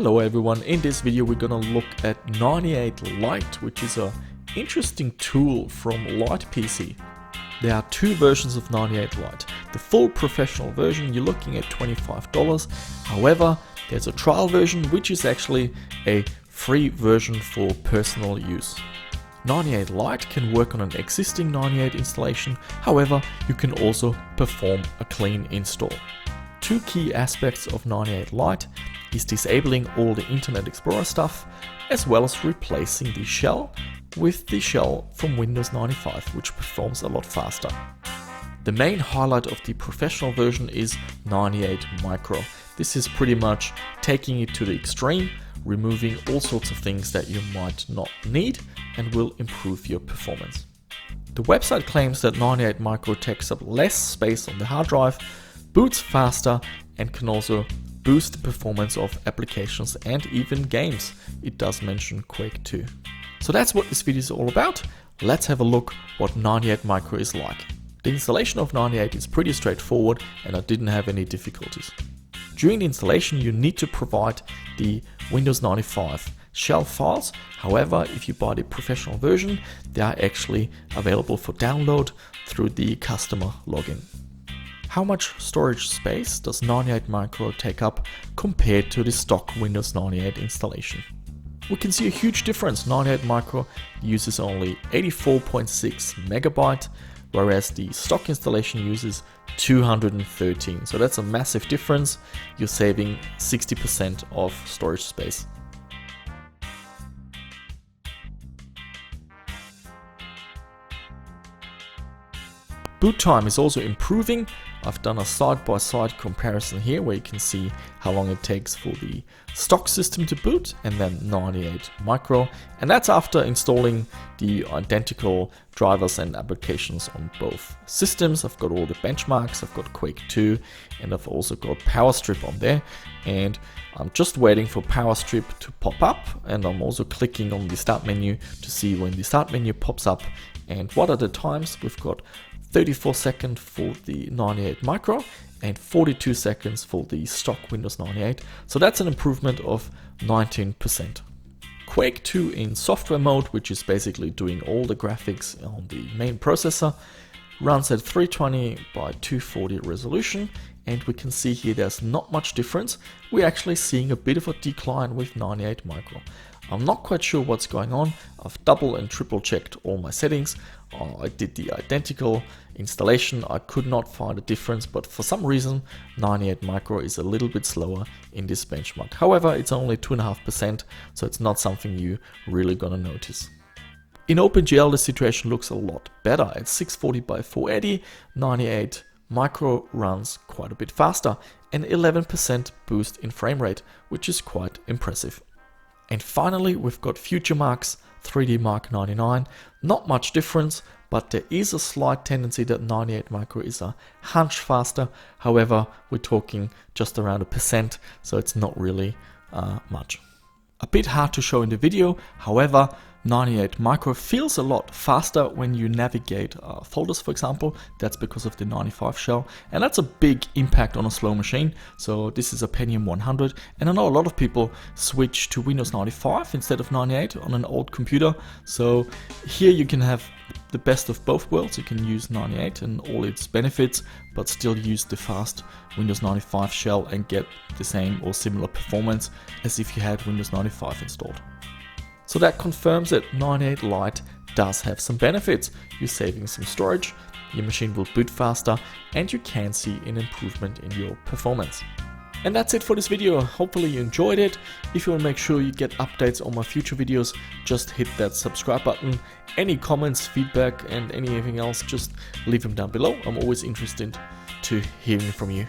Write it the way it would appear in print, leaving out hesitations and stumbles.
Hello everyone, in this video we're gonna look at 98 Lite, which is an interesting tool from Lite PC. There are two versions of 98 Lite. The full professional version, you're looking at $25. However, there's a trial version which is actually a free version for personal use. 98 Lite can work on an existing 98 installation, however you can also perform a clean install. Two key aspects of 98 Lite is disabling all the Internet Explorer stuff, as well as replacing the shell with the shell from Windows 95, which performs a lot faster. The main highlight of the professional version is 98 Micro. This is pretty much taking it to the extreme, removing all sorts of things that you might not need and will improve your performance. The website claims that 98 Micro takes up less space on the hard drive, boots faster, and can also boost the performance of applications and even games. It does mention Quake 2. So that's what this video is all about. Let's have a look what 98 Micro is like. The installation of 98 is pretty straightforward and I didn't have any difficulties. During the installation you need to provide the Windows 95 shell files. However, if you buy the professional version, they are actually available for download through the customer login. How much storage space does 98 Micro take up compared to the stock Windows 98 installation? We can see a huge difference. 98 Micro uses only 84.6 megabyte, whereas the stock installation uses 213. So that's a massive difference. You're saving 60% of storage space. Boot time is also improving. I've done a side-by-side comparison here where you can see how long it takes for the stock system to boot and then 98 Micro, and that's after installing the identical drivers and applications on both systems. I've got all the benchmarks, I've got Quake 2, and I've also got PowerStrip on there, and I'm just waiting for PowerStrip to pop up, and I'm also clicking on the start menu to see when the start menu pops up and what are the times. We've got 34 seconds for the 98 Micro and 42 seconds for the stock Windows 98. So that's an improvement of 19%. Quake 2 in software mode, which is basically doing all the graphics on the main processor, runs at 320 by 240 resolution, and we can see here there's not much difference. We're actually seeing a bit of a decline with 98 Micro. I'm not quite sure what's going on. I've double and triple checked all my settings. I did the identical installation. I could not find a difference, but for some reason 98 Micro is a little bit slower in this benchmark. However, it's only 2.5%, so it's not something you really gonna notice. In OpenGL the situation looks a lot better. At 640 by 480, 98 Micro runs quite a bit faster, an 11% boost in frame rate, which is quite impressive. And finally, we've got FutureMark's 3D Mark 99. Not much difference, but there is a slight tendency that 98 Micro is a hunch faster. However, we're talking just around 1%, so it's not really much. A bit hard to show in the video, however, 98 Micro feels a lot faster when you navigate folders, for example. That's because of the 95 shell, and that's a big impact on a slow machine. So this is a Pentium 100, and I know a lot of people switch to Windows 95 instead of 98 on an old computer. So here you can have the best of both worlds. You can use 98 and all its benefits, but still use the fast Windows 95 shell and get the same or similar performance as if you had Windows 95 installed. So that confirms that 98 Lite does have some benefits. You're saving some storage, your machine will boot faster, and you can see an improvement in your performance. And that's it for this video. Hopefully you enjoyed it. If you want to make sure you get updates on my future videos, just hit that subscribe button. Any comments, feedback, and anything else, just leave them down below. I'm always interested to hearing from you.